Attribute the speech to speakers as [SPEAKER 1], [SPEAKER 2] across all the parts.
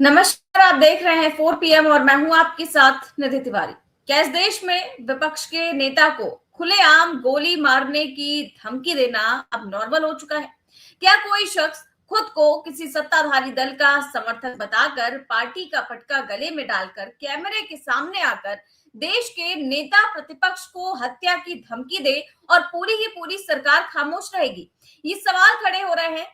[SPEAKER 1] नमस्कार। आप देख रहे हैं 4 PM और मैं हूं आपके साथ निधि तिवारी। क्या इस देश में विपक्ष के नेता को खुलेआम गोली मारने की धमकी देना अब नॉर्मल हो चुका है? क्या कोई शख्स खुद को किसी सत्ताधारी दल का समर्थक बताकर पार्टी का पटका गले में डालकर कैमरे के सामने आकर देश के नेता प्रतिपक्ष को हत्या की धमकी दे और पूरी की पूरी सरकार खामोश रहेगी? ये सवाल खड़े हो रहे हैं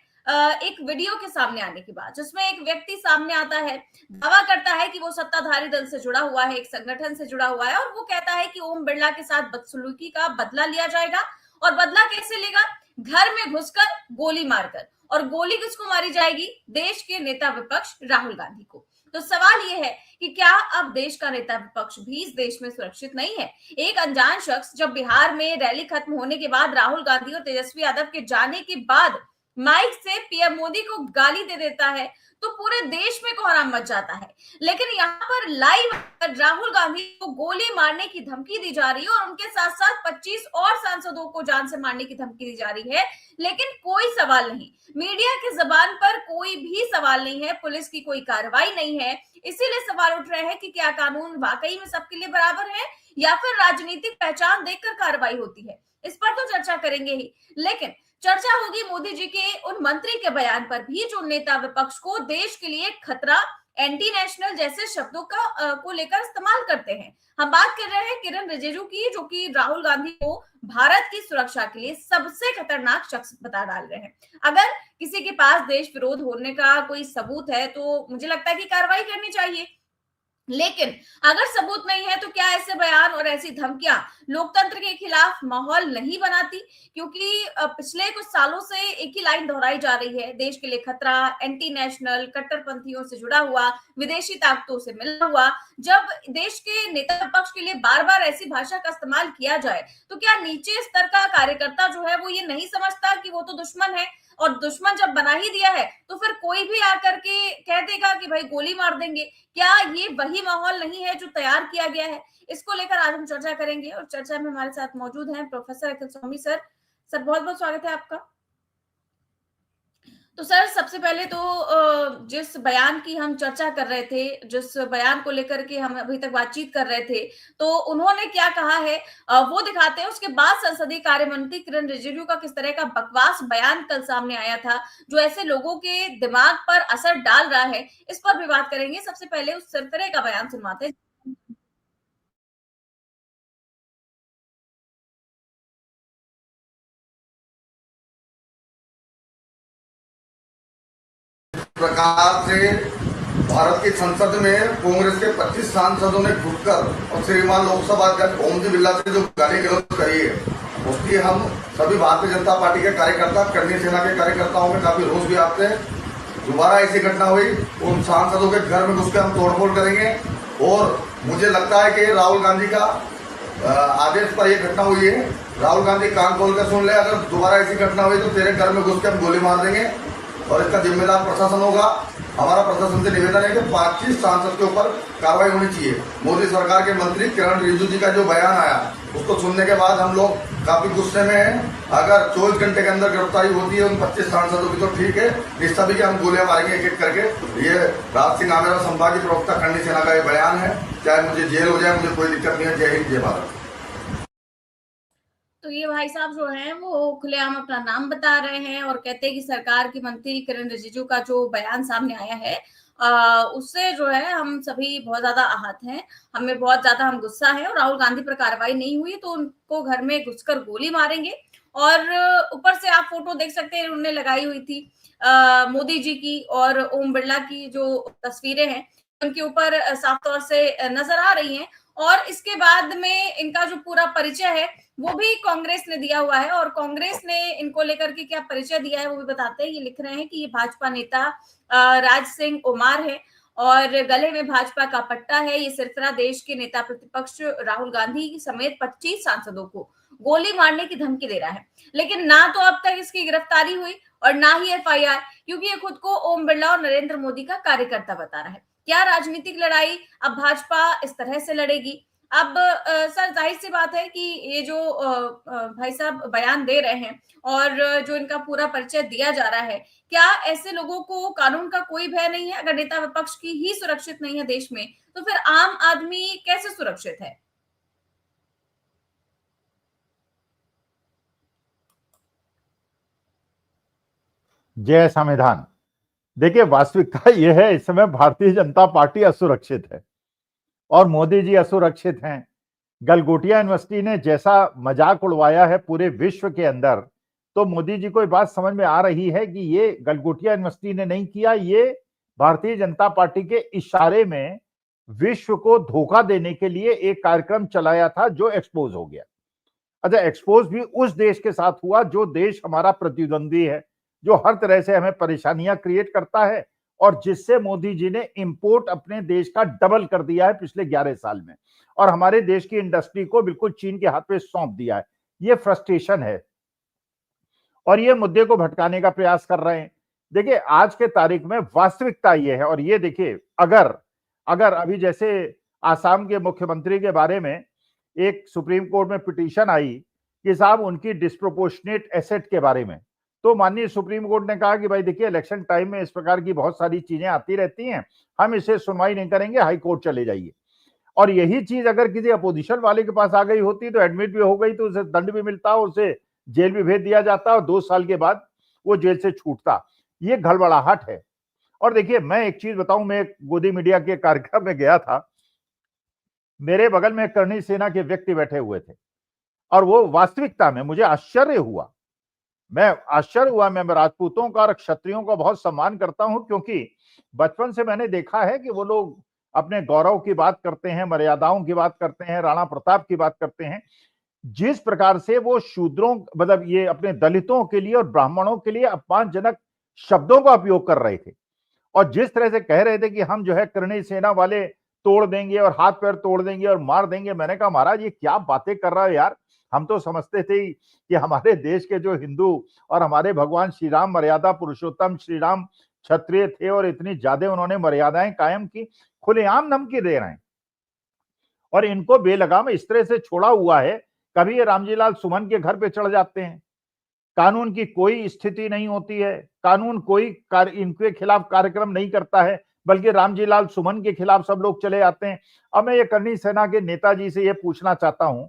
[SPEAKER 1] एक वीडियो के सामने आने के बाद, जिसमें एक व्यक्ति सामने आता है, दावा करता है कि वो सत्ताधारी दल से जुड़ा हुआ है, एक संगठन से जुड़ा हुआ है, और वो कहता है कि ओम बिरला के साथ बदसलूकी का बदला लिया जाएगा। और बदला कैसे लेगा? घर में घुसकर गोली मारकर। और गोली किसको मारी जाएगी? देश के नेता विपक्ष राहुल गांधी को। तो सवाल ये है कि क्या अब देश का नेता विपक्ष भी इस देश में सुरक्षित नहीं है? एक अनजान शख्स जब बिहार में रैली खत्म होने के बाद राहुल गांधी और तेजस्वी यादव के जाने के बाद माइक से पीएम मोदी को गाली दे देता है, तो पूरे देश में कोहराम मच जाता है। लेकिन यहाँ पर लाइव राहुल गांधी को गोली मारने की धमकी दी जा रही है और उनके साथ साथ 25 और सांसदों को जान से मारने की धमकी दी जा रही है, लेकिन कोई सवाल नहीं। मीडिया की जबान पर कोई भी सवाल नहीं है, पुलिस की कोई कार्रवाई नहीं है। इसीलिए सवाल उठ रहे हैं कि क्या कानून वाकई में सबके लिए बराबर है या फिर राजनीतिक पहचान देखकर कार्रवाई होती है? इस पर तो चर्चा करेंगे ही, लेकिन चर्चा होगी मोदी जी के उन मंत्री के बयान पर भी जो नेता विपक्ष को देश के लिए खतरा, एंटी नेशनल जैसे शब्दों का को लेकर इस्तेमाल करते हैं। हम बात कर रहे हैं किरण रिजिजू की, जो कि राहुल गांधी को भारत की सुरक्षा के लिए सबसे खतरनाक शख्स बता डाल रहे हैं। अगर किसी के पास देश विरोध होने का कोई सबूत है तो मुझे लगता है कि कार्रवाई करनी चाहिए, लेकिन अगर सबूत नहीं है तो क्या ऐसे बयान और ऐसी धमकियां लोकतंत्र के खिलाफ माहौल नहीं बनाती? क्योंकि पिछले कुछ सालों से एक ही लाइन दोहराई जा रही है, देश के लिए खतरा, एंटी नेशनल, कट्टरपंथियों से जुड़ा हुआ, विदेशी ताकतों से मिला हुआ। जब देश के नेता पक्ष के लिए बार बार ऐसी भाषा का इस्तेमाल किया जाए तो क्या नीचे स्तर का कार्यकर्ता जो है वो ये नहीं समझता कि वो तो दुश्मन है, और दुश्मन जब बना ही दिया है तो फिर कोई भी आकर के कह देगा कि भाई गोली मार देंगे? क्या ये वही माहौल नहीं है जो तैयार किया गया है? इसको लेकर आज हम चर्चा करेंगे और चर्चा में हमारे साथ मौजूद हैं प्रोफेसर अखिल स्वामी सर। सर, बहुत बहुत स्वागत है आपका। तो सर, सबसे पहले तो जिस बयान की हम चर्चा कर रहे थे, जिस बयान को लेकर के हम अभी तक बातचीत कर रहे थे, तो उन्होंने क्या कहा है वो दिखाते हैं। उसके बाद संसदीय कार्य मंत्री किरण रिजिजू का किस तरह का बकवास बयान कल सामने आया था, जो ऐसे लोगों के दिमाग पर असर डाल रहा है, इस पर भी बात करेंगे। सबसे पहले उस सिरफिरे का बयान सुनवाते हैं।
[SPEAKER 2] प्रकार से भारत की संसद में कांग्रेस के 25 सांसदों ने घुटकर और श्रीमान लोकसभा अध्यक्ष ओम बिरला से जो गाली गलौज करी है, उसकी हम सभी भारतीय जनता पार्टी के कार्यकर्ता, कर्मी सेना के कार्यकर्ताओं में काफी रोष भी आते हैं। दोबारा ऐसी घटना हुई उन सांसदों के घर में घुस के हम तोड़फोड़ करेंगे। और मुझे लगता है कि राहुल गांधी का आदेश पर यह घटना हुई है। राहुल गांधी कान खोल कर सुन ले, अगर दोबारा ऐसी घटना हुई तो तेरे घर में घुस के हम गोली मार देंगे और इसका जिम्मेदार प्रशासन होगा। हमारा प्रशासन से निवेदन है कि 25 सांसद के ऊपर कार्रवाई होनी चाहिए। मोदी सरकार के मंत्री किरण रिजिजू जी का जो बयान आया, उसको सुनने के बाद हम लोग काफी गुस्से में हैं। अगर 24 घंटे के अंदर गिरफ्तारी होती है उन 25 सांसदों की तो ठीक है, इस सभी के हम गोलियां मारेंगे एक एक करके। ये राज सिंह आमेरा संभागीय प्रवक्ता कर्णी सेना का ये बयान है। चाहे मुझे जेल हो जाए, मुझे कोई दिक्कत नहीं है। जय हिंद, जय भारत।
[SPEAKER 1] तो ये भाई साहब जो हैं वो खुलेआम अपना नाम बता रहे हैं और कहते हैं कि सरकार की मंत्री किरण रिजिजू का जो बयान सामने आया है उससे जो है हम सभी बहुत ज्यादा आहत हैं, हमें बहुत ज्यादा हम गुस्सा है, और राहुल गांधी पर कार्रवाई नहीं हुई तो उनको घर में घुसकर गोली मारेंगे। और ऊपर से आप फोटो देख सकते हैं, उन्होंने लगाई हुई थी मोदी जी की और ओम बिरला की जो तस्वीरें हैं उनके ऊपर साफ तौर से नजर आ रही हैं। और इसके बाद में इनका जो पूरा परिचय है वो भी कांग्रेस ने दिया हुआ है, और कांग्रेस ने इनको लेकर के क्या परिचय दिया है वो भी बताते हैं। ये लिख रहे हैं कि ये भाजपा नेता राज सिंह ओमार है और गले में भाजपा का पट्टा है। ये सिरफिरा देश के नेता प्रतिपक्ष राहुल गांधी समेत 25 सांसदों को गोली मारने की धमकी दे रहा है। लेकिन ना तो अब तक इसकी गिरफ्तारी हुई और ना ही FIR, क्योंकि ये खुद को ओम बिरला और नरेंद्र मोदी का कार्यकर्ता बता रहा है। क्या राजनीतिक लड़ाई अब भाजपा इस तरह से लड़ेगी? अब सर जाहिर सी बात है कि ये जो भाई साहब बयान दे रहे हैं और जो इनका पूरा परिचय दिया जा रहा है, क्या ऐसे लोगों को कानून का कोई भय नहीं है? अगर नेता विपक्ष की ही सुरक्षित नहीं है देश में, तो फिर आम आदमी कैसे सुरक्षित है?
[SPEAKER 3] जय संविधान। देखिए, वास्तविकता यह है, इस समय भारतीय जनता पार्टी असुरक्षित है और मोदी जी असुरक्षित हैं। गलगोटिया यूनिवर्सिटी ने जैसा मजाक उड़वाया है पूरे विश्व के अंदर, तो मोदी जी को ये बात समझ में आ रही है कि ये गलगोटिया यूनिवर्सिटी ने नहीं किया, ये भारतीय जनता पार्टी के इशारे में विश्व को धोखा देने के लिए एक कार्यक्रम चलाया था जो एक्सपोज हो गया। अच्छा, एक्सपोज भी उस देश के साथ हुआ जो देश हमारा प्रतिद्वंदी है, जो हर तरह से हमें परेशानियां क्रिएट करता है और जिससे मोदी जी ने इंपोर्ट अपने देश का डबल कर दिया है पिछले 11 साल में और हमारे देश की इंडस्ट्री को बिल्कुल चीन के हाथ पे सौंप दिया है। ये फ्रस्ट्रेशन है और ये मुद्दे को भटकाने का प्रयास कर रहे हैं। देखिए, आज के तारीख में वास्तविकता ये है और ये देखिए, अगर अगर अभी जैसे आसाम के मुख्यमंत्री के बारे में एक सुप्रीम कोर्ट में पिटीशन आई कि साहब उनकी डिस्प्रोपोर्शनेट एसेट के बारे में, तो माननीय सुप्रीम कोर्ट ने कहा कि भाई देखिए, इलेक्शन टाइम में इस प्रकार की बहुत सारी चीजें आती रहती हैं, हम इसे सुनवाई नहीं करेंगे, हाई कोर्ट चले जाइए। और यही चीज अगर किसी अपोजिशन वाले के पास आ गई होती तो एडमिट भी हो गई तो उसे दंड भी मिलता, उसे जेल भी भेज दिया जाता और 2 साल के बाद वो जेल से छूटता। ये गड़बड़ाहट है। और देखिए, मैं एक चीज बताऊं, मैं गोदी मीडिया के कार्यक्रम में गया था, मेरे बगल में करणी सेना के व्यक्ति बैठे हुए थे और वो वास्तविकता में मुझे आश्चर्य हुआ, मैं राजपूतों का और क्षत्रियों का बहुत सम्मान करता हूं क्योंकि बचपन से मैंने देखा है कि वो लोग अपने गौरव की बात करते हैं, मर्यादाओं की बात करते हैं, राणा प्रताप की बात करते हैं। जिस प्रकार से वो शूद्रों, मतलब ये अपने दलितों के लिए और ब्राह्मणों के लिए अपमानजनक शब्दों का उपयोग कर रहे थे और जिस तरह से कह रहे थे कि हम जो है करणी सेना वाले तोड़ देंगे और हाथ पैर तोड़ देंगे और मार देंगे, मैंने कहा महाराज ये क्या बातें कर रहा है यार। हम तो समझते थे कि हमारे देश के जो हिंदू और हमारे भगवान श्री राम, मर्यादा पुरुषोत्तम श्री राम क्षत्रिय थे और इतनी ज्यादा उन्होंने मर्यादाएं कायम की, खुलेआम धमकी दे रहे हैं और इनको बेलगाम इस तरह से छोड़ा हुआ है। कभी ये रामजीलाल सुमन के घर पे चढ़ जाते हैं, कानून की कोई स्थिति नहीं होती है, कानून कोई इनके खिलाफ कार्यक्रम नहीं करता है, बल्कि रामजीलाल सुमन के खिलाफ सब लोग चले आते हैं। अब मैं ये करणी सेना के नेताजी से ये पूछना चाहता हूं,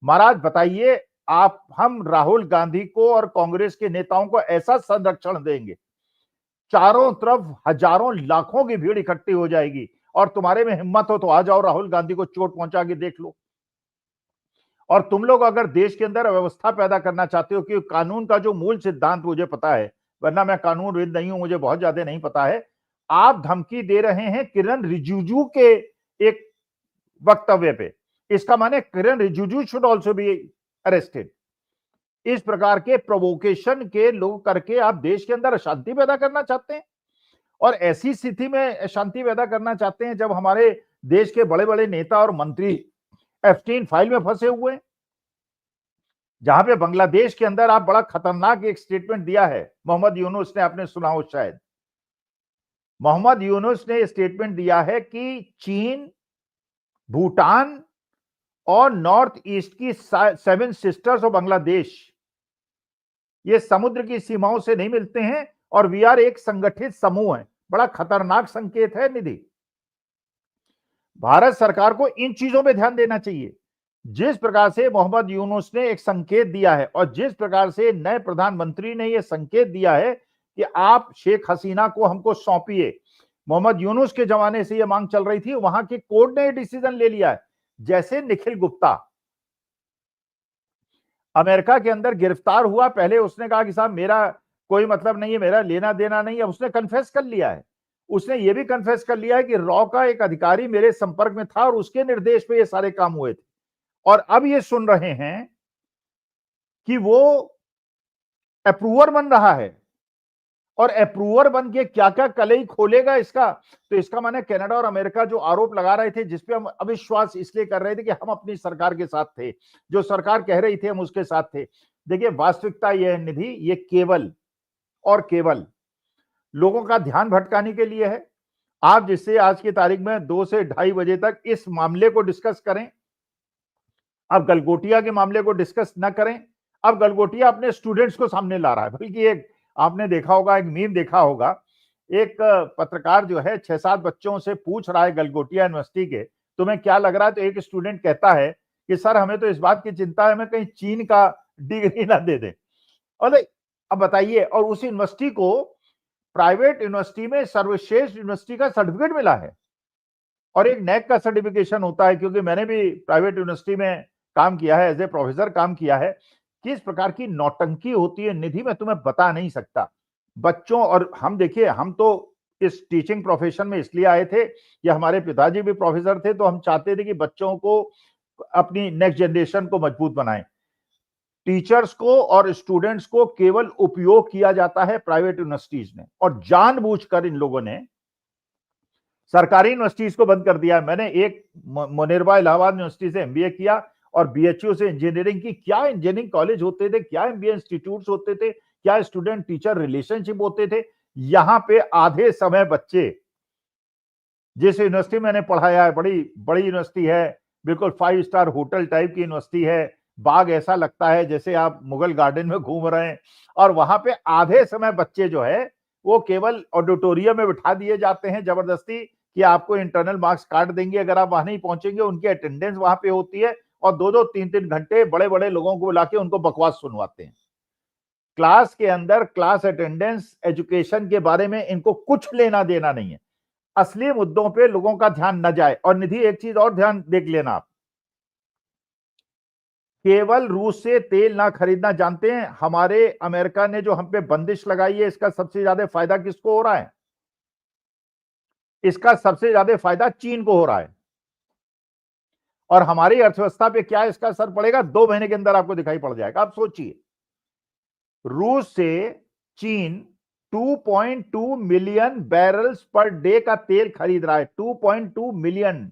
[SPEAKER 3] महाराज बताइए, हम राहुल गांधी को और कांग्रेस के नेताओं को ऐसा संरक्षण देंगे, चारों तरफ हजारों लाखों की भीड़ इकट्ठी हो जाएगी और तुम्हारे में हिम्मत हो तो आ जाओ, राहुल गांधी को चोट पहुंचा के देख लो। और तुम लोग अगर देश के अंदर व्यवस्था पैदा करना चाहते हो, कि कानून का जो मूल सिद्धांत मुझे पता है, वरना मैं कानूनविद नहीं हूं, मुझे बहुत ज्यादा नहीं पता है, आप धमकी दे रहे हैं किरण रिजिजू के एक वक्तव्य पे, इसका माने Kiren Rijiju should also be arrested. इस प्रकार के प्रोवोकेशन के लोग करके आप देश के अंदर अशांति पैदा करना चाहते हैं और ऐसी स्थिति में शांति पैदा करना चाहते हैं जब हमारे देश के बड़े बड़े नेता और मंत्री एफस्टीन फाइल में फंसे हुए हैं, जहां पे बांग्लादेश के अंदर आप बड़ा खतरनाक एक स्टेटमेंट दिया है मोहम्मद यूनुस ने, आपने सुना हो शायद। मोहम्मद यूनुस ने स्टेटमेंट दिया है कि चीन, भूटान और नॉर्थ ईस्ट की 7 सिस्टर्स और बांग्लादेश, ये समुद्र की सीमाओं से नहीं मिलते हैं और वी आर एक संगठित समूह है। बड़ा खतरनाक संकेत है निधि। भारत सरकार को इन चीजों पे ध्यान देना चाहिए। जिस प्रकार से मोहम्मद यूनुस ने एक संकेत दिया है और जिस प्रकार से नए प्रधानमंत्री ने यह संकेत दिया है कि आप शेख हसीना को हमको सौंपिए, मोहम्मद यूनुस के जमाने से यह मांग चल रही थी, वहां के कोर्ट ने यह डिसीजन ले लिया है। जैसे निखिल गुप्ता अमेरिका के अंदर गिरफ्तार हुआ, पहले उसने कहा कि साहब मेरा कोई मतलब नहीं है, मेरा लेना देना नहीं है, उसने कन्फेस कर लिया है। उसने ये भी कन्फेस कर लिया है कि रॉ का एक अधिकारी मेरे संपर्क में था और उसके निर्देश पे ये सारे काम हुए थे। और अब ये सुन रहे हैं कि वो अप्रूवर बन रहा है और अप्रूवर बन के क्या क्या कलई खोलेगा इसका, तो इसका माने कनाडा और अमेरिका जो आरोप लगा रहे थे, जिसपे हम अविश्वास इसलिए कर रहे थे कि हम अपनी सरकार के साथ थे, जो सरकार कह रही थी हम उसके साथ थे। देखिए, वास्तविकता यह निधि, ये केवल और केवल लोगों का ध्यान भटकाने के लिए है। आप जिससे आज की तारीख में 2 से 2:30 बजे तक इस मामले को डिस्कस करें, अब गलगोटिया के मामले को डिस्कस ना करें, अब गलगोटिया अपने स्टूडेंट्स को सामने ला रहा है। बल्कि एक आपने देखा होगा, एक मीम देखा होगा, एक पत्रकार जो है 6-7 बच्चों से पूछ रहा है गलगोटिया यूनिवर्सिटी के, तुम्हें क्या लग रहा है? तो एक स्टूडेंट कहता है कि सर हमें तो इस बात की चिंता है, हमें कहीं चीन का डिग्री ना दे दे। और अब बताइए, और उस यूनिवर्सिटी को प्राइवेट यूनिवर्सिटी में सर्वश्रेष्ठ यूनिवर्सिटी का सर्टिफिकेट मिला है, और एक नैक का सर्टिफिकेशन होता है, क्योंकि मैंने भी प्राइवेट यूनिवर्सिटी में काम किया है, एज ए प्रोफेसर काम किया है। किस प्रकार की नौटंकी होती है निधि, मैं तुम्हें बता नहीं सकता। बच्चों, और हम देखिए, हम तो इस टीचिंग प्रोफेशन में इसलिए आए थे कि हमारे पिताजी भी प्रोफेसर थे, तो हम चाहते थे कि बच्चों को, अपनी नेक्स्ट जनरेशन को मजबूत बनाएं। टीचर्स को और स्टूडेंट्स को केवल उपयोग किया जाता है प्राइवेट यूनिवर्सिटीज ने, और जानबूझकर इन लोगों ने सरकारी यूनिवर्सिटीज को बंद कर दिया। मैंने एक मुनिरबा इलाहाबाद यूनिवर्सिटी से एमबीए किया और बीएचयू से इंजीनियरिंग की। क्या इंजीनियरिंग कॉलेज होते थे, क्या एमबीए इंस्टीट्यूट्स होते थे, क्या स्टूडेंट टीचर रिलेशनशिप होते थे। यहां पे आधे समय बच्चे, जिस यूनिवर्सिटी मैंने पढ़ाया है, बड़ी बड़ी यूनिवर्सिटी है, बिल्कुल 5 स्टार होटल टाइप की यूनिवर्सिटी है, बाग ऐसा लगता है जैसे आप मुगल गार्डन में घूम रहे हैं, और वहां पे आधे समय बच्चे जो है वो केवल ऑडिटोरियम में बिठा दिए जाते हैं जबरदस्ती कि आपको इंटरनल मार्क्स काट देंगे अगर आप वहां नहीं पहुंचेंगे। उनकी अटेंडेंस वहां पे होती है, और 2-2, 3-3 घंटे बड़े बड़े लोगों को बुला के उनको बकवास सुनवाते हैं। क्लास के अंदर क्लास अटेंडेंस, एजुकेशन के बारे में इनको कुछ लेना देना नहीं है। असली मुद्दों पे लोगों का ध्यान न जाए। और निधि, एक चीज और ध्यान देख लेना आप, केवल रूस से तेल ना खरीदना। जानते हैं हमारे अमेरिका ने जो हम पे बंदिश लगाई है, इसका सबसे ज्यादा फायदा किसको हो रहा है? इसका सबसे ज्यादा फायदा चीन को हो रहा है। और हमारी अर्थव्यवस्था पे क्या इसका असर पड़ेगा, 2 महीने के अंदर आपको दिखाई पड़ जाएगा। आप सोचिए, रूस से चीन 2.2 मिलियन बैरल्स पर डे का तेल खरीद रहा है। 2.2 मिलियन,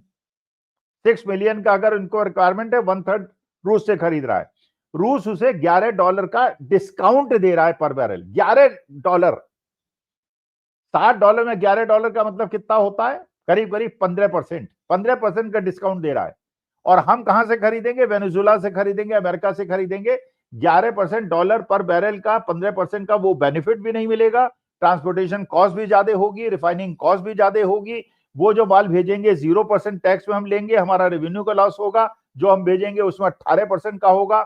[SPEAKER 3] 6 मिलियन का अगर उनको रिक्वायरमेंट है, 1/3 रूस से खरीद रहा है। रूस उसे $11 का डिस्काउंट दे रहा है पर बैरल। $11, $60 में $11 का मतलब कितना होता है? करीब करीब 15%, 15% का डिस्काउंट दे रहा है। और हम कहां से खरीदेंगे? वेनेजुला से खरीदेंगे, अमेरिका से खरीदेंगे। 11% डॉलर पर बैरल का, 15% का वो बेनिफिट भी नहीं मिलेगा, ट्रांसपोर्टेशन कॉस्ट भी ज्यादा होगी, रिफाइनिंग कॉस्ट भी ज्यादा होगी। वो जो माल भेजेंगे 0% टैक्स में हम लेंगे, हमारा रेवेन्यू का लॉस होगा। जो हम भेजेंगे उसमें 18% का होगा।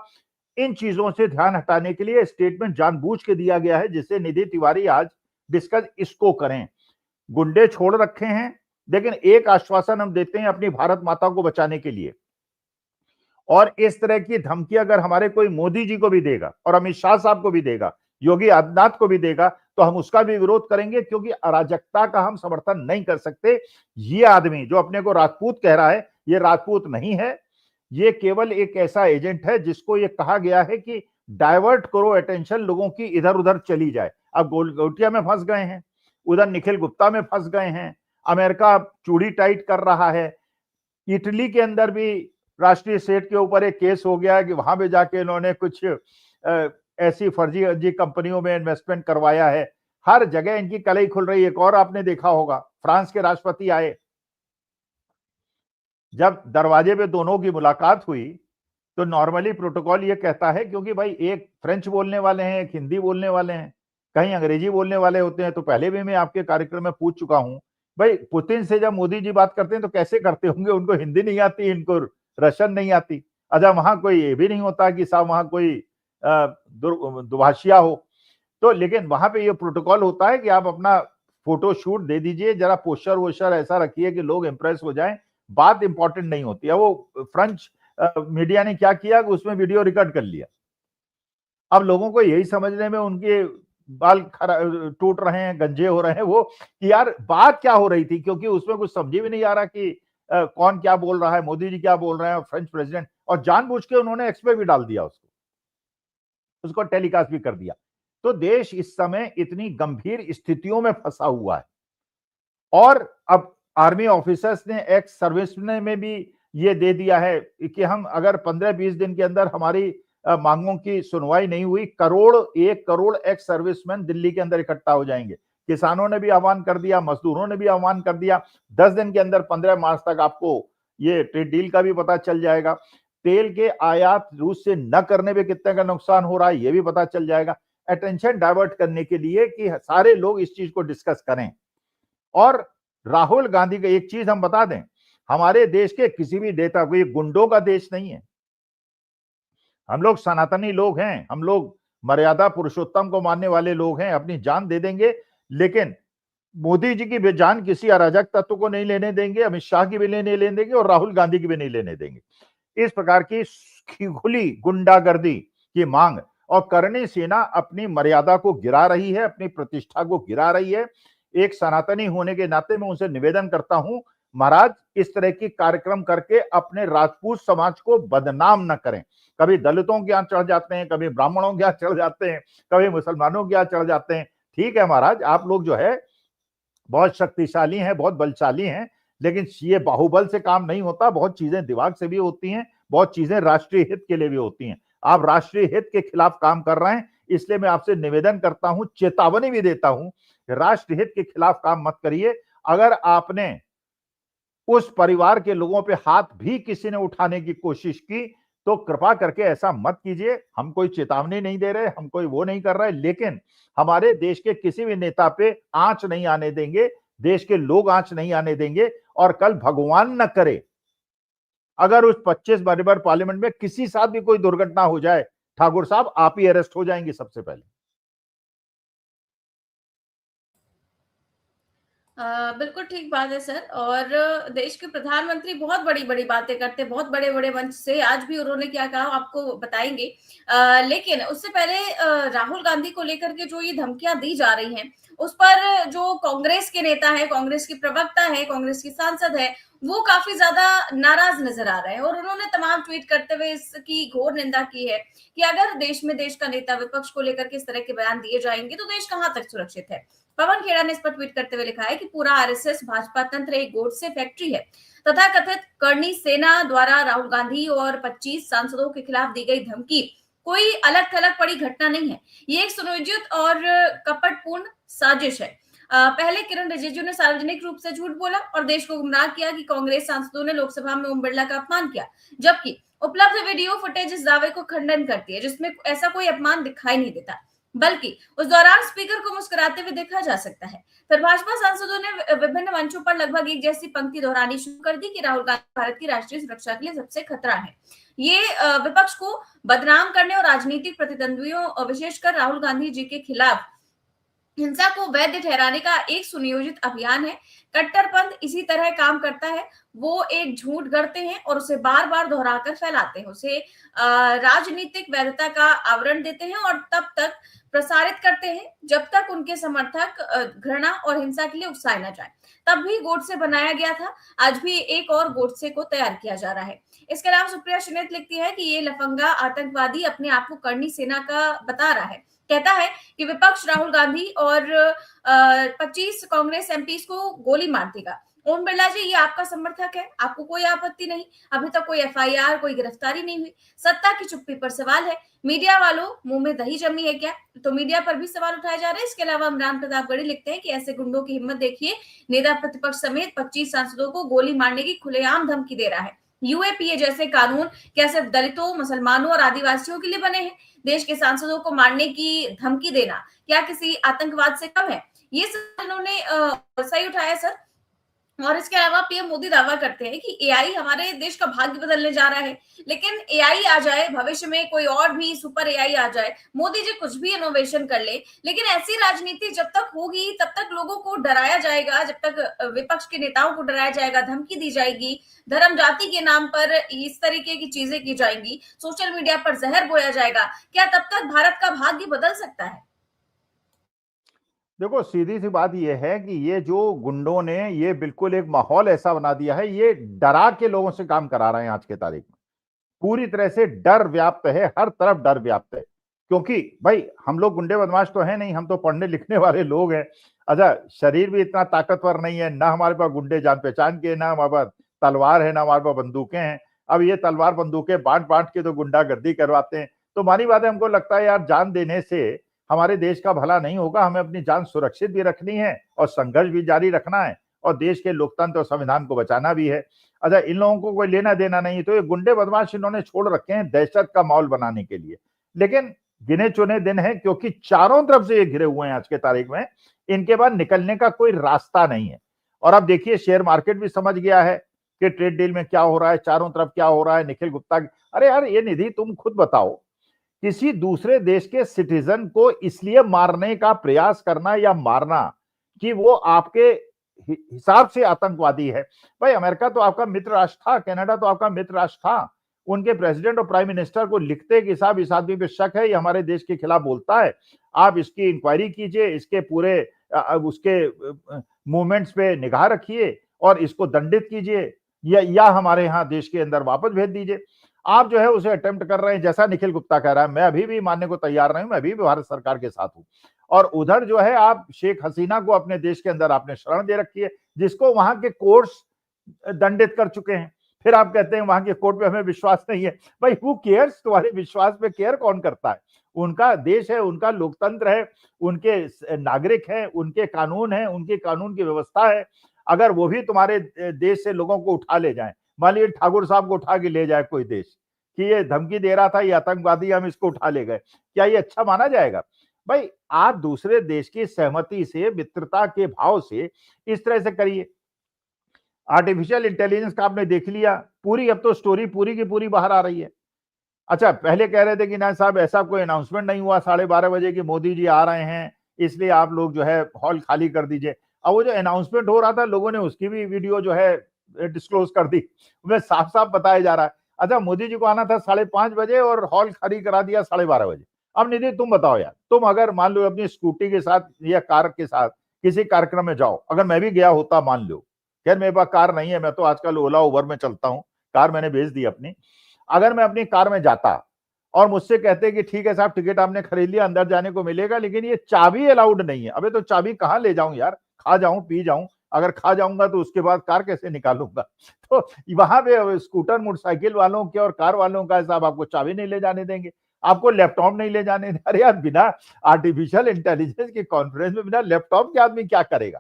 [SPEAKER 3] इन चीजों से ध्यान हटाने के लिए स्टेटमेंट जानबूझ के दिया गया है, जिससे निधि तिवारी आज डिस्कस इसको करें। गुंडे छोड़ रखे हैं, लेकिन एक आश्वासन हम देते हैं अपनी भारत माता को बचाने के लिए। और इस तरह की धमकी अगर हमारे कोई मोदी जी को भी देगा, और अमित शाह साहब को भी देगा, योगी आदित्यनाथ को भी देगा, तो हम उसका भी विरोध करेंगे, क्योंकि अराजकता का हम समर्थन नहीं कर सकते। ये आदमी जो अपने को राजपूत कह रहा है, ये राजपूत नहीं है। ये केवल एक ऐसा एजेंट है जिसको ये कहा गया है कि डाइवर्ट करो अटेंशन, लोगों की इधर उधर चली जाए। अब गोलगोटिया में फंस गए हैं, उधर निखिल गुप्ता में फंस गए हैं, अमेरिका चूड़ी टाइट कर रहा है, इटली के अंदर भी राष्ट्रीय सेठ के ऊपर एक केस हो गया है कि वहां पे जाके इन्होंने कुछ ऐसी फर्जी कंपनियों में इन्वेस्टमेंट करवाया है। हर जगह इनकी कलई खुल रही है। एक और आपने देखा होगा, फ्रांस के राष्ट्रपति आए, जब दरवाजे पे दोनों की मुलाकात हुई तो नॉर्मली प्रोटोकॉल ये कहता है, क्योंकि भाई एक फ्रेंच बोलने वाले हैं, एक हिंदी बोलने वाले हैं, कहीं अंग्रेजी बोलने वाले होते हैं। तो पहले भी मैं आपके कार्यक्रम में पूछ चुका हूं, भाई पुतिन से जब मोदी जी बात करते हैं तो कैसे करते होंगे? उनको हिंदी नहीं आती, इनको रशियन नहीं आती। अच्छा, वहां कोई ये भी नहीं होता कि साहब वहां कोई दुभाषिया हो। तो लेकिन वहां पे ये प्रोटोकॉल होता है कि आप अपना फोटो शूट दे दीजिए, जरा पोस्टर वोस्टर ऐसा रखिए कि लोग इंप्रेस हो जाएं। बात इंपॉर्टेंट नहीं होती है। वो फ्रेंच मीडिया ने क्या किया कि उसमें वीडियो रिकॉर्ड कर लिया। अब लोगों को यही समझने में उनके बाल टूट रहे हैं, गंजे हो रहे हैं वो, कि यार बात क्या हो रही थी, क्योंकि उसमें कुछ समझ भी नहीं आ रहा कि कौन क्या बोल रहा है, मोदी जी क्या बोल रहे हैं, फ्रेंच प्रेसिडेंट। और जानबूझ के उन्होंने एक्स पे भी डाल दिया, उसको टेलीकास्ट भी कर दिया। तो देश इस समय इतनी गंभीर स्थितियों में फंसा हुआ है। और अब आर्मी ऑफिसर्स ने, एक्स सर्विसमैन में भी ये दे दिया है कि हम अगर 15-20 दिन के अंदर हमारी मांगों की सुनवाई नहीं हुई, 1 करोड़ एक्स सर्विसमैन दिल्ली के अंदर इकट्ठा हो जाएंगे। किसानों ने भी आह्वान कर दिया, मजदूरों ने भी आह्वान कर दिया। 10 दिन के अंदर 15 मार्च तक आपको ये ट्रेड डील का भी पता चल जाएगा। तेल के आयात रूस से न करने पे कितने का नुकसान हो रहा है ये भी पता चल जाएगा। अटेंशन डाइवर्ट करने के लिए कि सारे लोग इस चीज को डिस्कस करें। और राहुल गांधी का एक चीज हम बता दें, हमारे देश के किसी भी नेता को, ये गुंडों का देश नहीं है। हम लोग सनातनी लोग हैं, हम लोग मर्यादा पुरुषोत्तम को मानने वाले लोग हैं, अपनी जान दे देंगे, लेकिन मोदी जी की भी जान किसी अराजक तत्व को नहीं लेने देंगे, अमित शाह की भी नहीं लेने देंगे और राहुल गांधी की भी नहीं लेने देंगे। इस प्रकार की खुली गुंडागर्दी की मांग और करणी सेना अपनी मर्यादा को गिरा रही है, अपनी प्रतिष्ठा को गिरा रही है। एक सनातनी होने के नाते मैं उनसे निवेदन करता हूं, महाराज इस तरह की कार्यक्रम करके अपने राजपूत समाज को बदनाम न करें। कभी दलितों के यहाँ चढ़ जाते हैं, कभी ब्राह्मणों के यहाँ चढ़ जाते हैं, कभी मुसलमानों के यहाँ चढ़ जाते हैं। ठीक है महाराज, आप लोग जो है बहुत शक्तिशाली हैं, बहुत बलशाली हैं, लेकिन ये बाहुबल से काम नहीं होता। बहुत चीजें दिमाग से भी होती हैं, बहुत चीजें राष्ट्रीय हित के लिए भी होती हैं। आप राष्ट्रीय हित के खिलाफ काम कर रहे हैं, इसलिए मैं आपसे निवेदन करता हूं, चेतावनी भी देता हूं, राष्ट्र हित के खिलाफ काम मत करिए। अगर आपने उस परिवार के लोगों पे हाथ भी किसी ने उठाने की कोशिश की तो कृपा करके ऐसा मत कीजिए। हम कोई चेतावनी नहीं दे रहे, हम कोई वो नहीं कर रहे, लेकिन हमारे देश के किसी भी नेता पे आंच नहीं आने देंगे, देश के लोग आंच नहीं आने देंगे। और कल भगवान न करे अगर उस 25 मेंबर पार्लियामेंट में किसी साथ भी कोई दुर्घटना हो जाए, ठाकुर साहब आप ही अरेस्ट हो जाएंगे सबसे पहले।
[SPEAKER 1] बिल्कुल ठीक बात है सर। और देश के प्रधानमंत्री बहुत बड़ी-बड़ी बातें करते हैं, बहुत बड़े-बड़े मंच से। आज भी उन्होंने क्या कहा आपको बताएँगे। लेकिन उससे पहले राहुल गांधी को लेकर के जो ये धमकियाँ दी जा रही हैं, उस पर जो कांग्रेस के नेता हैं, कांग्रेस की प्रवक्ता है, कांग्रेस की सांसद है, वो काफ़ी ज़्यादा नाराज़ नज़र आ रहे हैं और उन्होंने तमाम ट्वीट करते हुए इसकी घोर निंदा की है कि अगर देश का नेता विपक्ष को लेकर के इस तरह के बयान दिए जाएँगे, तो देश कहाँ तक सुरक्षित है। पवन खेड़ा ने इस पर ट्वीट करते हुए लिखा है कि पूरा आरएसएस भाजपा तंत्र एक गोडसे फैक्ट्री है। तथा कथित करणी सेना द्वारा राहुल गांधी और 25 सांसदों के खिलाफ दी गई धमकी कोई अलग थलग पड़ी घटना नहीं है। ये एक सुनियोजित और कपटपूर्ण साजिश है। पहले किरण रिजिजू ने सार्वजनिक रूप से झूठ बोला और देश को गुमराह किया कि कांग्रेस सांसदों ने लोकसभा में ओम बिरला का अपमान किया, जबकि उपलब्ध वीडियो फुटेज इस दावे को खंडन करती है, जिसमें ऐसा कोई अपमान दिखाई नहीं देता, बल्कि उस दौरान स्पीकर को मुस्कुराते हुए देखा जा सकता है। फिर भाजपा सांसदों ने विभिन्न मंचों पर लगभग एक जैसी पंक्ति दोहरानी शुरू कर दी कि राहुल गांधी भारत की राष्ट्रीय सुरक्षा के लिए सबसे खतरा है। ये विपक्ष को बदनाम करने और राजनीतिक प्रतिद्वंदियों विशेषकर राहुल गांधी जी के खिलाफ हिंसा को वैध ठहराने का एक सुनियोजित अभियान है। कट्टरपंथ इसी तरह काम करता है। वो एक झूठ गढ़ते हैं और उसे बार बार दोहराकर फैलाते हैं, उसे राजनीतिक वैधता का आवरण देते हैं और तब तक प्रसारित करते हैं जब तक उनके समर्थक घृणा और हिंसा के लिए उकसाए न जाए। तब भी गोडसे बनाया गया था, आज भी एक और गोडसे को तैयार किया जा रहा है। इसके अलावा सुप्रिया श्रीनेत लिखती है कि ये लफंगा आतंकवादी अपने आप को करणी सेना का बता रहा है, कहता है कि विपक्ष राहुल गांधी और 25 कांग्रेस एमपीज को गोली मार देगा। ओम बिरला जी, ये आपका समर्थक है, आपको कोई आपत्ति नहीं। अभी तक कोई एफआईआर, कोई गिरफ्तारी नहीं हुई। सत्ता की चुप्पी पर सवाल है। मीडिया वालों, मुंह में दही जमी है क्या? तो मीडिया पर भी सवाल उठाए जा रहे हैं। इसके अलावा इमरान प्रतापगढ़ी लिखते हैं कि ऐसे गुंडों की हिम्मत देखिए, नेता प्रतिपक्ष समेत 25 सांसदों को गोली मारने की खुलेआम धमकी दे रहा है। यूएपीए जैसे कानून क्या सिर्फ दलितों, मुसलमानों और आदिवासियों के लिए बने हैं? देश के सांसदों को मारने की धमकी देना क्या किसी आतंकवाद से कम है? ये सवाल इन्होंने सही उठाया सर। और इसके अलावा पीएम मोदी दावा करते हैं कि एआई हमारे देश का भाग्य बदलने जा रहा है। लेकिन एआई आ जाए, भविष्य में कोई और भी सुपर एआई आ जाए, मोदी जी कुछ भी इनोवेशन कर ले, लेकिन ऐसी राजनीति जब तक होगी तब तक लोगों को डराया जाएगा, जब तक विपक्ष के नेताओं को डराया जाएगा, धमकी दी जाएगी, धर्म जाति के नाम पर इस तरीके की चीजें की जाएंगी, सोशल मीडिया पर जहर बोया जाएगा, क्या तब तक भारत का भाग्य बदल सकता है?
[SPEAKER 3] देखो, सीधी सी बात यह है कि ये जो गुंडों ने ये बिल्कुल एक माहौल ऐसा बना दिया है, ये डरा के लोगों से काम करा रहे हैं। आज के तारीख में पूरी तरह से डर व्याप्त है, हर तरफ डर व्याप्त है। क्योंकि भाई हम लोग गुंडे बदमाश तो है नहीं, हम तो पढ़ने लिखने वाले लोग हैं। अच्छा, शरीर भी इतना ताकतवर नहीं है, ना हमारे पास गुंडे जान पहचान के, ना हमारे पास तलवार है, ना हमारे पास बंदूकें हैं। अब ये तलवार बंदूकें बांट बांट के तो गुंडागर्दी करवाते हैं। तो मानी बात है, हमको लगता है यार जान देने से हमारे देश का भला नहीं होगा, हमें अपनी जान सुरक्षित भी रखनी है और संघर्ष भी जारी रखना है। और देश के लोकतंत्र और संविधान को बचाना भी है। अच्छा, इन लोगों को कोई लेना देना नहीं, तो ये गुंडे बदमाश इन्होंने छोड़ रखे हैं दहशत का माहौल बनाने के लिए। लेकिन गिने चुने दिन है, क्योंकि चारों तरफ से ये घिरे हुए हैं आज के तारीख में, इनके बाद निकलने का कोई रास्ता नहीं है। और अब देखिए शेयर मार्केट भी समझ गया है कि ट्रेड डील में क्या हो रहा है, चारों तरफ क्या हो रहा है। निखिल गुप्ता, अरे यार ये निधि तुम खुद बताओ, किसी दूसरे देश के सिटीजन को इसलिए मारने का प्रयास करना या मारना कि वो आपके हिसाब से आतंकवादी है। भाई अमेरिका तो आपका मित्र राष्ट्र था, कनाडा तो आपका मित्र राष्ट्र था, उनके प्रेसिडेंट और प्राइम मिनिस्टर को लिखते कि साहब इस आदमी पे शक है, ये हमारे देश के खिलाफ बोलता है, आप इसकी इंक्वायरी कीजिए, इसके पूरे उसके मूवमेंट्स पे निगाह रखिए और इसको दंडित कीजिए या हमारे यहाँ देश के अंदर वापस भेज दीजिए। आप जो है उसे अटेम्प्ट कर रहे हैं, जैसा निखिल गुप्ता कह रहा है, मैं अभी भी मानने को तैयार नहीं हूं, मैं अभी भी भारत सरकार के साथ हूं। और उधर जो है आप शेख हसीना को अपने देश के अंदर आपने शरण दे रखी है, जिसको वहां के कोर्ट्स दंडित कर चुके हैं। फिर आप कहते हैं वहां के कोर्ट पे हमें विश्वास नहीं है। भाई हु केयर्स, तुम्हारे विश्वास पे केयर कौन करता है? उनका देश है, उनका लोकतंत्र है, उनके नागरिक हैं, उनके कानून है, उनके कानून की व्यवस्था है। अगर वो भी तुम्हारे देश से लोगों को उठा ले जाए, मान लीजिए ठाकुर साहब को उठा के ले जाए कोई देश कि ये धमकी दे रहा था, ये आतंकवादी, हम इसको उठा ले गए, क्या ये अच्छा माना जाएगा? भाई आप दूसरे देश की सहमति से, मित्रता के भाव से इस तरह से करिए। आर्टिफिशियल इंटेलिजेंस का आपने देख लिया, पूरी अब तो स्टोरी पूरी की पूरी बाहर आ रही है। अच्छा, पहले कह रहे थे कि ना साहब ऐसा कोई अनाउंसमेंट नहीं हुआ 12:30 बजे की मोदी जी आ रहे हैं, इसलिए आप लोग जो है हॉल खाली कर दीजिए। अब वो जो अनाउंसमेंट हो रहा था, लोगों ने उसकी भी वीडियो जो है डिस्क्लोज कर दी, उसमें साफ साफ बताया जा रहा है। अच्छा, मोदी जी को आना था 5:30 बजे और हॉल खाली करा दिया 12:30 बजे। अब निधि तुम बताओ यार, तुम अगर मान लो अपनी स्कूटी के साथ या कार के साथ किसी कार्यक्रम में जाओ, अगर मैं भी गया होता, मान लो, खैर मेरे पास कार नहीं है, मैं तो आजकल ओला उबर में चलता हूँ, कार मैंने भेज दी अपनी। अगर मैं अपनी कार में जाता और मुझसे कहते कि ठीक है साहब टिकट आपने खरीद लिया, अंदर जाने को मिलेगा, लेकिन ये चाबी अलाउड नहीं है। अबे तो चाबी कहाँ ले जाऊं यार, खा जाऊं पी जाऊं, अगर खा जाऊंगा तो उसके बाद कार कैसे निकालूंगा? तो वहां पे स्कूटर मोटरसाइकिल वालों के और कार वालों का साहब आपको चाबी नहीं ले जाने देंगे, आपको लैपटॉप नहीं ले जाने देंगे। अरे यार, बिना आर्टिफिशियल इंटेलिजेंस की कॉन्फ्रेंस में बिना लैपटॉप के आदमी क्या करेगा?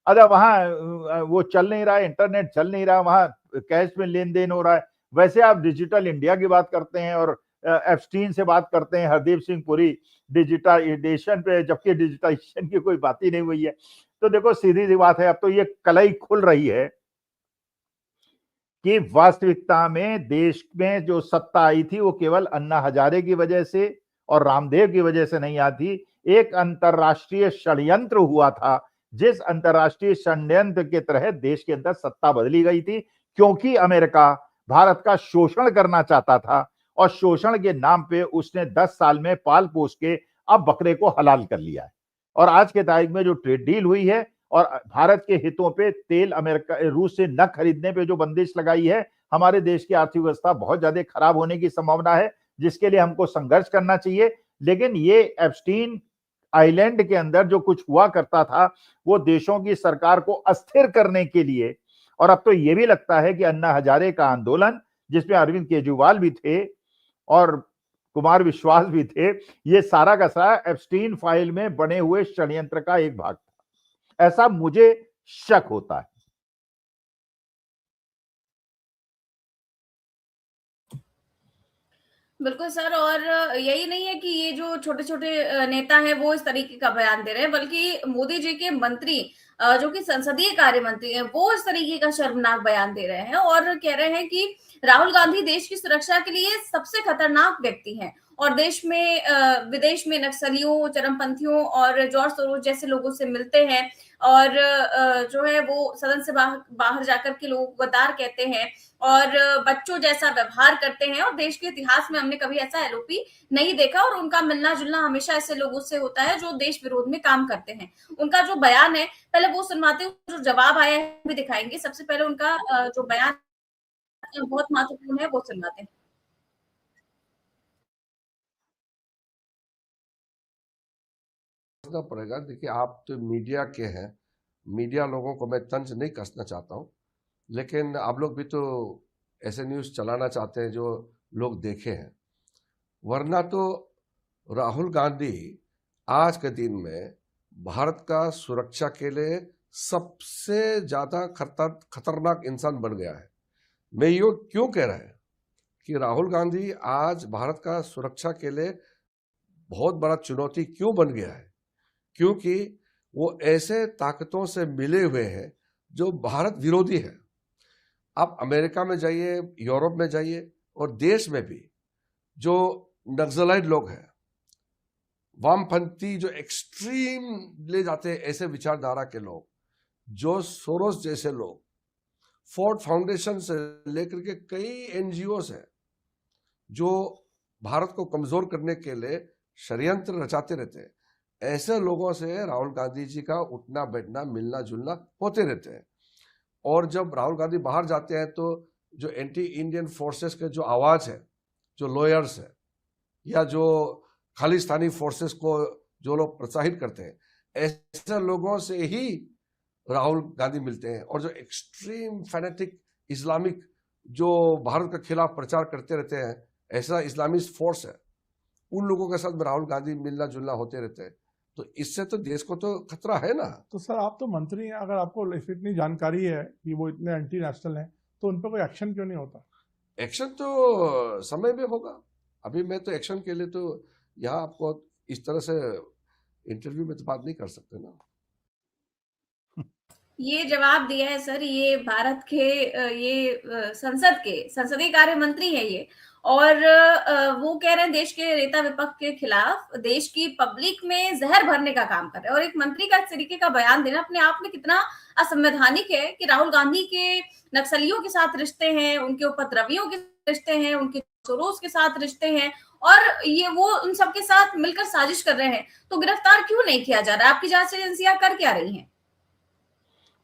[SPEAKER 3] अच्छा, वहां वो चल नहीं रहा है, इंटरनेट चल नहीं रहा, वहां कैश में लेन देन हो रहा है। वैसे आप डिजिटल इंडिया की बात करते हैं और एप्स्टीन से बात करते हैं, हरदीप सिंह पुरी डिजिटाइजेशन पे, जबकि डिजिटाइजेशन की कोई बात ही नहीं हुई है। तो देखो सीधी सी बात है, अब तो ये कलई खुल रही है कि वास्तविकता में देश में जो सत्ता आई थी वो केवल अन्ना हजारे की वजह से और रामदेव की वजह से नहीं आती। एक अंतरराष्ट्रीय षड्यंत्र हुआ था, जिस अंतरराष्ट्रीय षड्यंत्र के तहत देश के अंदर सत्ता बदली गई थी, क्योंकि अमेरिका भारत का शोषण करना चाहता था और शोषण के नाम पे उसने 10 साल में पाल पोस के अब बकरे को हलाल कर लिया है। और आज के तारीख में जो ट्रेड डील हुई है और भारत के हितों पे तेल अमेरिका रूस से न खरीदने पे जो बंदिश लगाई है, हमारे देश की आर्थिक व्यवस्था बहुत ज्यादा खराब होने की संभावना है, जिसके लिए हमको संघर्ष करना चाहिए। लेकिन ये एप्स्टीन आइलैंड के अंदर जो कुछ हुआ करता था, वो देशों की सरकार को अस्थिर करने के लिए, और अब तो ये भी लगता है कि अन्ना हजारे का आंदोलन, जिसमें अरविंद केजरीवाल भी थे और कुमार विश्वास भी थे, ये सारा का सारा एप्स्टीन फाइल में बने हुए षड्यंत्र का एक भाग था, ऐसा मुझे शक होता है।
[SPEAKER 1] बिल्कुल सर, और यही नहीं है कि ये जो छोटे छोटे नेता हैं वो इस तरीके का बयान दे रहे हैं, बल्कि मोदी जी के मंत्री जो कि संसदीय कार्य मंत्री हैं, वो इस तरीके का शर्मनाक बयान दे रहे हैं और कह रहे हैं कि राहुल गांधी देश की सुरक्षा के लिए सबसे खतरनाक व्यक्ति हैं और देश में विदेश में नक्सलियों, चरमपंथियों और जॉर्ज सोरोस जैसे लोगों से मिलते हैं और जो है वो सदन से बाहर जाकर के लोगों को गद्दार कहते हैं और बच्चों जैसा व्यवहार करते हैं और देश के इतिहास में हमने कभी ऐसा एलओपी नहीं देखा और उनका मिलना जुलना हमेशा ऐसे लोगों से होता है जो देश विरोध में काम करते हैं। उनका जो बयान है, पहले वो सुनवाते हैं, जो जवाब आया है भी दिखाएंगे। सबसे पहले उनका जो बयान बहुत महत्वपूर्ण है वो सुनवाते हैं।
[SPEAKER 4] पड़ेगा। देखिए, आप तो मीडिया के हैं, मीडिया लोगों को मैं तंज नहीं कसना चाहता हूं, लेकिन आप लोग भी तो ऐसे न्यूज़ चलाना चाहते हैं जो लोग देखे हैं। वरना तो राहुल गांधी आज के दिन में भारत का सुरक्षा के लिए सबसे ज्यादा खतरनाक इंसान बन गया है। मैं ये क्यों कह रहा है कि राहुल गांधी आज भारत का सुरक्षा के लिए बहुत बड़ा चुनौती क्यों बन गया है? क्योंकि वो ऐसे ताकतों से मिले हुए हैं जो भारत विरोधी है। आप अमेरिका में जाइए, यूरोप में जाइए और देश में भी जो नक्सलाइट लोग हैं, वामपंथी जो एक्सट्रीम ले जाते हैं, ऐसे विचारधारा के लोग, जो सोरोस जैसे लोग, फोर्ड फाउंडेशन से लेकर के कई एनजीओस हैं जो भारत को कमजोर करने के लिए षड्यंत्र रचाते रहते हैं। ऐसे लोगों से राहुल गांधी जी का उठना बैठना मिलना जुलना होते रहते हैं। और जब राहुल गांधी बाहर जाते हैं तो जो एंटी इंडियन फोर्सेस के जो आवाज है, जो लॉयर्स है या जो खालिस्तानी फोर्सेस को जो लोग प्रोत्साहित करते हैं, ऐसे लोगों से ही राहुल गांधी मिलते हैं। और जो एक्सट्रीम फैनेटिक इस्लामिक जो भारत के खिलाफ प्रचार करते रहते हैं, ऐसा इस्लामिस्ट फोर्स है, उन लोगों के साथ राहुल गांधी मिलना जुलना होते रहते हैं। तो इससे तो देश को तो खतरा है ना।
[SPEAKER 5] तो सर, आप तो मंत्री हैं, अगर आपको इतनी जानकारी है कि वो इतने एंटी नेशनल हैं, तो उन पर कोई एक्शन क्यों नहीं होता?
[SPEAKER 4] एक्शन तो समय में होगा। अभी मैं तो एक्शन के लिए तो यहाँ आपको इस तरह से इंटरव्यू में तो बात नहीं कर सकते ना।
[SPEAKER 1] ये जवाब दिया है सर, ये भारत के ये संसद के संसदीय कार्य मंत्री है ये, और वो कह रहे हैं देश के नेता विपक्ष के खिलाफ देश की पब्लिक में जहर भरने का काम कर रहे हैं। और एक मंत्री का इस तरीके का बयान देना अपने आप में कितना असंवैधानिक है कि राहुल गांधी के नक्सलियों के साथ रिश्ते हैं, उनके उपद्रवियों के रिश्ते हैं, उनके सोरोस के साथ रिश्ते हैं, और ये वो उन सबके साथ मिलकर साजिश कर रहे हैं। तो गिरफ्तार क्यों नहीं किया जा रहा है? आपकी जांच एजेंसियां कर क्या रही हैं?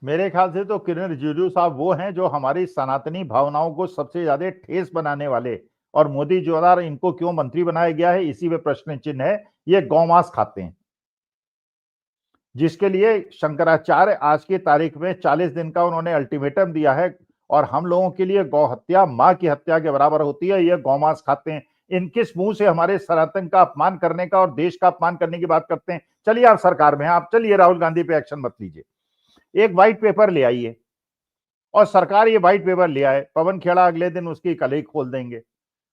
[SPEAKER 3] मेरे ख्याल से तो किरण रिजिजू साहब वो हैं जो हमारी सनातनी भावनाओं को सबसे ज्यादा ठेस बनाने वाले, और मोदी जी द्वारा इनको क्यों मंत्री बनाया गया है इसी में प्रश्न चिन्ह है। ये गौमांस खाते हैं, जिसके लिए शंकराचार्य आज की तारीख में 40 दिन का उन्होंने अल्टीमेटम दिया है, और हम लोगों के लिए गौ हत्या मां की हत्या के बराबर होती है। ये गौमांस खाते हैं। इन किस मुंह से हमारे सनातन का अपमान करने का और देश का अपमान करने की बात करते हैं? चलिए, आप सरकार में हैं, आप चलिए, राहुल गांधी पे एक्शन मत लीजिए, एक व्हाइट पेपर ले आइए। और सरकार ये व्हाइट पेपर ले आए, पवन खेड़ा अगले दिन उसकी कलई खोल देंगे।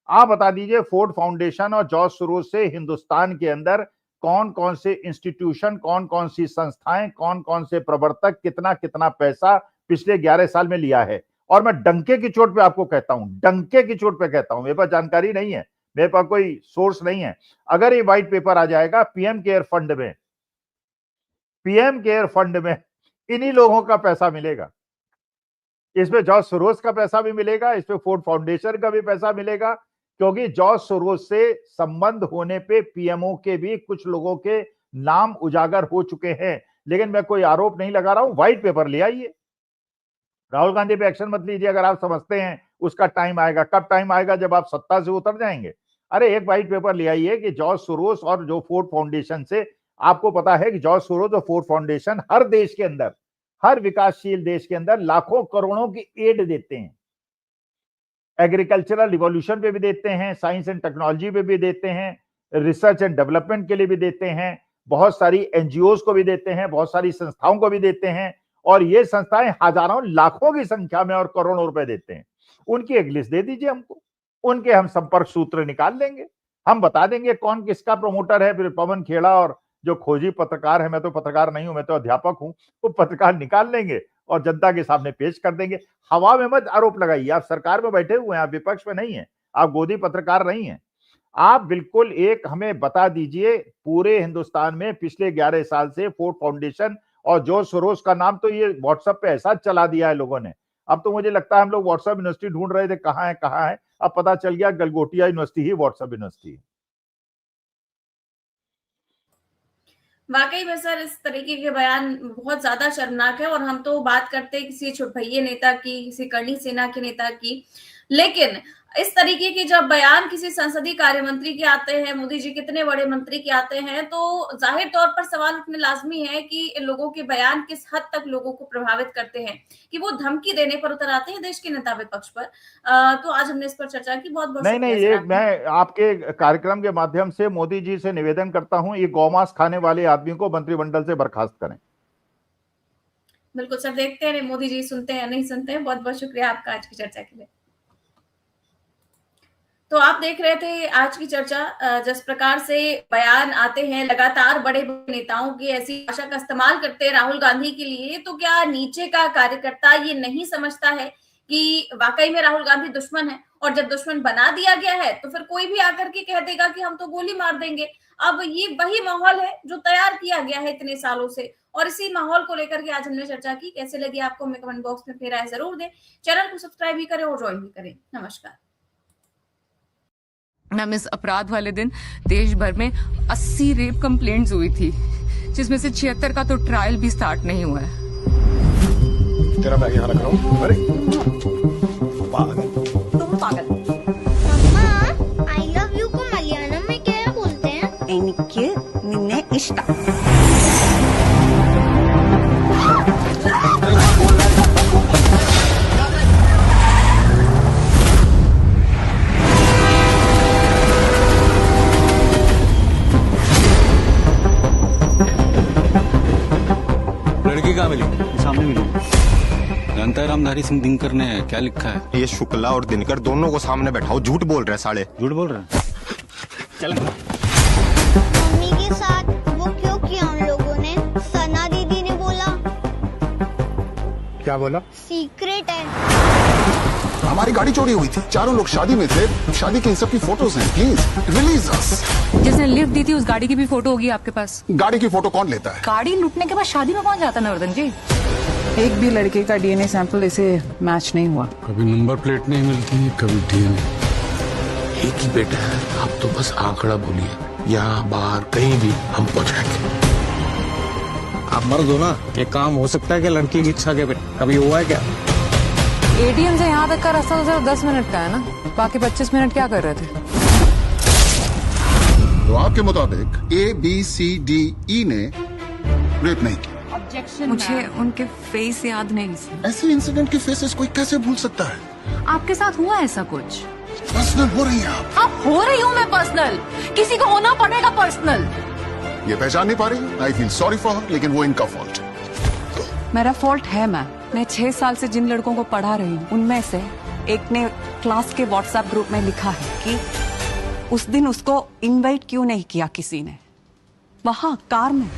[SPEAKER 3] आप बता दीजिए, फोर्ड फाउंडेशन और जॉर्ज सोरोस से हिंदुस्तान के अंदर कौन कौन से इंस्टीट्यूशन, कौन कौन सी संस्थाएं, कौन कौन से प्रवर्तक कितना कितना पैसा पिछले 11 साल में लिया है। और मैं डंके की चोट पे आपको कहता हूं, डंके की चोट पे कहता हूं, मेरे पास जानकारी नहीं है, मेरे पास कोई सोर्स नहीं है। अगर ये व्हाइट पेपर आ जाएगा पीएम केयर फंड में, पीएम केयर फंड में इन्हीं लोगों का पैसा मिलेगा। इसमें जॉर्ज सोरोस का पैसा भी मिलेगा, इसमें फोर्ड फाउंडेशन का भी पैसा मिलेगा, क्योंकि जॉर्ज सोरोस से संबंध होने पे पीएमओ के भी कुछ लोगों के नाम उजागर हो चुके हैं। लेकिन मैं कोई आरोप नहीं लगा रहा हूं। व्हाइट पेपर ले आइए, राहुल गांधी पे एक्शन मत लीजिए अगर आप समझते हैं उसका टाइम आएगा। कब टाइम आएगा? जब आप सत्ता से उतर जाएंगे। अरे एक व्हाइट पेपर ले आइए कि जॉर्ज सोरोस और जो फोर्ड फाउंडेशन से, आपको पता है कि जॉर्ज सोरोस और फोर्ड फाउंडेशन हर देश के अंदर, हर विकासशील देश के अंदर लाखों करोड़ों की एड देते हैं। एग्रीकल्चरल रिवॉल्यूशन पे भी देते हैं, साइंस एंड टेक्नोलॉजी पे भी देते हैं, रिसर्च एंड डेवलपमेंट के लिए भी देते हैं, बहुत सारी एनजीओस को भी देते हैं, बहुत सारी संस्थाओं को भी देते हैं। और ये संस्थाएं हजारों लाखों की संख्या में और करोड़ों रुपए देते हैं। उनकी एक लिस्ट दे दीजिए हमको, उनके हम संपर्क सूत्र निकाल लेंगे, हम बता देंगे कौन किसका प्रमोटर है। फिर पवन खेड़ा और जो खोजी पत्रकार है, मैं तो पत्रकार नहीं हूं, मैं तो अध्यापक हूं, वो पत्रकार निकाल लेंगे और जनता के सामने पेश कर देंगे। हवा में मत आरोप लगाइए, आप सरकार में बैठे हुए हैं, आप विपक्ष में नहीं है, आप गोदी पत्रकार नहीं है। आप बिल्कुल एक हमें बता दीजिए, पूरे हिंदुस्तान में पिछले 11 साल से फोर्ड फाउंडेशन और जॉर्ज सोरोस का नाम तो ये व्हाट्सएप पे ऐसा चला दिया है लोगों ने। अब तो मुझे लगता है हम लोग व्हाट्सएप यूनिवर्सिटी ढूंढ रहे थे, कहाँ है, अब पता चल गया गलगोटिया यूनिवर्सिटी ही व्हाट्सएप यूनिवर्सिटी है।
[SPEAKER 1] वाकई में सर, इस तरीके के बयान बहुत ज्यादा शर्मनाक है। और हम तो बात करते हैं किसी छुटभइये नेता की, किसी करनी सेना के नेता की, लेकिन इस तरीके के जब बयान किसी संसदीय कार्य मंत्री के आते हैं, मोदी जी कितने बड़े मंत्री के आते हैं, तो जाहिर तौर पर सवाल उठने लाजमी है कि इन लोगों के बयान किस हद तक लोगों को प्रभावित करते हैं, कि वो धमकी देने पर उतर आते हैं देश के नेता विपक्ष पर। तो आज हमने इस पर चर्चा की। बहुत बहुत
[SPEAKER 3] नहीं, ये मैं आपके कार्यक्रम के माध्यम से मोदी जी से निवेदन करता हूं, ये गौमांस खाने वाले आदमी को मंत्रिमंडल से बर्खास्त करें।
[SPEAKER 1] बिल्कुल सर, देखते हैं मोदी जी सुनते हैं नहीं सुनते हैं। बहुत बहुत शुक्रिया आपका आज की चर्चा के लिए। तो आप देख रहे थे आज की चर्चा। जिस प्रकार से बयान आते हैं लगातार बड़े बड़े नेताओं की, ऐसी भाषा का इस्तेमाल करते हैं राहुल गांधी के लिए, तो क्या नीचे का कार्यकर्ता ये नहीं समझता है कि वाकई में राहुल गांधी दुश्मन है? और जब दुश्मन बना दिया गया है तो फिर कोई भी आकर के कह देगा कि हम तो गोली मार देंगे। अब ये वही माहौल है जो तैयार किया गया है इतने सालों से, और इसी माहौल को लेकर के आज हमने चर्चा की। कैसे लगी आपको हमें कमेंट बॉक्स में अपनी राय जरूर दें। चैनल को सब्सक्राइब भी करें और ज्वाइन भी करें। नमस्कार।
[SPEAKER 6] मैम, इस अपराध वाले दिन देश भर में 80 रेप कंप्लेंट्स हुई थी, जिसमें से 76 का तो ट्रायल भी स्टार्ट नहीं हुआ है।
[SPEAKER 7] तेरा बैग यहाँ रख रहा हूँ। अरे पागल,
[SPEAKER 6] तुम पागल।
[SPEAKER 8] मम्मा, I love you को मलयालम में क्या बोलते हैं?
[SPEAKER 6] എനിക്ക് നിന്നെ ഇഷ്ടം।
[SPEAKER 9] लड़की कहाँ मिली? सामने मिली। जानता है रामधारी सिंह दिनकर ने क्या लिखा है?
[SPEAKER 7] ये शुक्ला और दिनकर दोनों को सामने बैठाओ। झूठ बोल रहे हैं साले।
[SPEAKER 9] झूठ बोल रहे हैं। चल
[SPEAKER 8] मम्मी के साथ वो क्यों किया उन लोगों ने? सना दीदी ने बोला
[SPEAKER 7] क्या बोला?
[SPEAKER 8] सीक्रेट है।
[SPEAKER 7] हमारी गाड़ी चोरी हुई थी, चारों लोग शादी में थे। शादी की इन सब की फोटोज हैं। प्लीज रिलीज अस।
[SPEAKER 6] जिसने लिफ्ट दी थी उस गाड़ी की भी फोटो होगी आपके पास?
[SPEAKER 7] गाड़ी की फोटो कौन लेता है?
[SPEAKER 6] गाड़ी लूटने के बाद शादी में कौन जाता नवर्धन जी?
[SPEAKER 10] एक भी लड़के का डीएनए सैंपल इसे मैच नहीं हुआ।
[SPEAKER 9] कभी नंबर प्लेट नहीं मिलती, कभी डीएनए। एक ही बेटा है, आप तो बस आंकड़ा बोलिए, यहाँ बाहर कहीं भी हम पहुँचाएंगे। आप मर्द हो ना, ये काम हो सकता है कि लड़की की इच्छा के पे कभी हुआ है क्या?
[SPEAKER 6] एटीएम से यहाँ तक का रास्ता तो सिर्फ 10 मिनट का है ना, बाकी 25 मिनट क्या कर रहे थे?
[SPEAKER 7] तो आपके मुताबिक ABCDE ने रेप नहीं किया?
[SPEAKER 6] मुझे उनके फेस याद नहीं।
[SPEAKER 7] ऐसे इंसिडेंट के फेसेस कोई कैसे भूल सकता है?
[SPEAKER 6] आपके साथ हुआ ऐसा कुछ?
[SPEAKER 7] पर्सनल हो रही है आप।
[SPEAKER 6] अब हो रही हूँ मैं पर्सनल, किसी को होना पड़ेगा पर्सनल।
[SPEAKER 7] ये पहचान नहीं पा रही? I feel sorry for her, लेकिन वो इनका फॉल्ट।
[SPEAKER 10] मेरा फॉल्ट है मैम। मैं 6 साल से जिन लड़कों को पढ़ा रही हूँ उनमें से एक ने क्लास के व्हाट्सएप ग्रुप में लिखा है कि उस दिन उसको इनवाइट क्यों नहीं किया किसी ने, वहां कार में।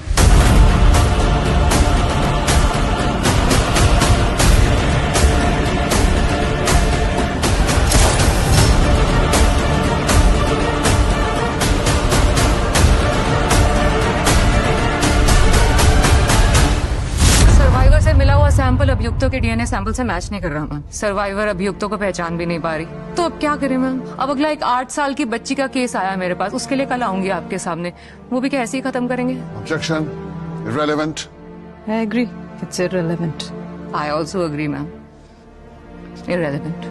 [SPEAKER 6] सर्वाइवर से मिला हुआ सैंपल अभियुक्तों के डीएनए सैंपल से मैच नहीं कर रहा मैम। सर्वाइवर अभियुक्तों को पहचान भी नहीं पा रही, तो अब क्या करें मैम? अब अगला एक 8 साल की बच्ची का केस आया मेरे पास, उसके लिए कल आऊंगी आपके सामने। वो भी कैसे ही खत्म करेंगे?
[SPEAKER 7] Objection, irrelevant.
[SPEAKER 10] I agree, it's irrelevant.
[SPEAKER 6] I also agree ma'am, irrelevant.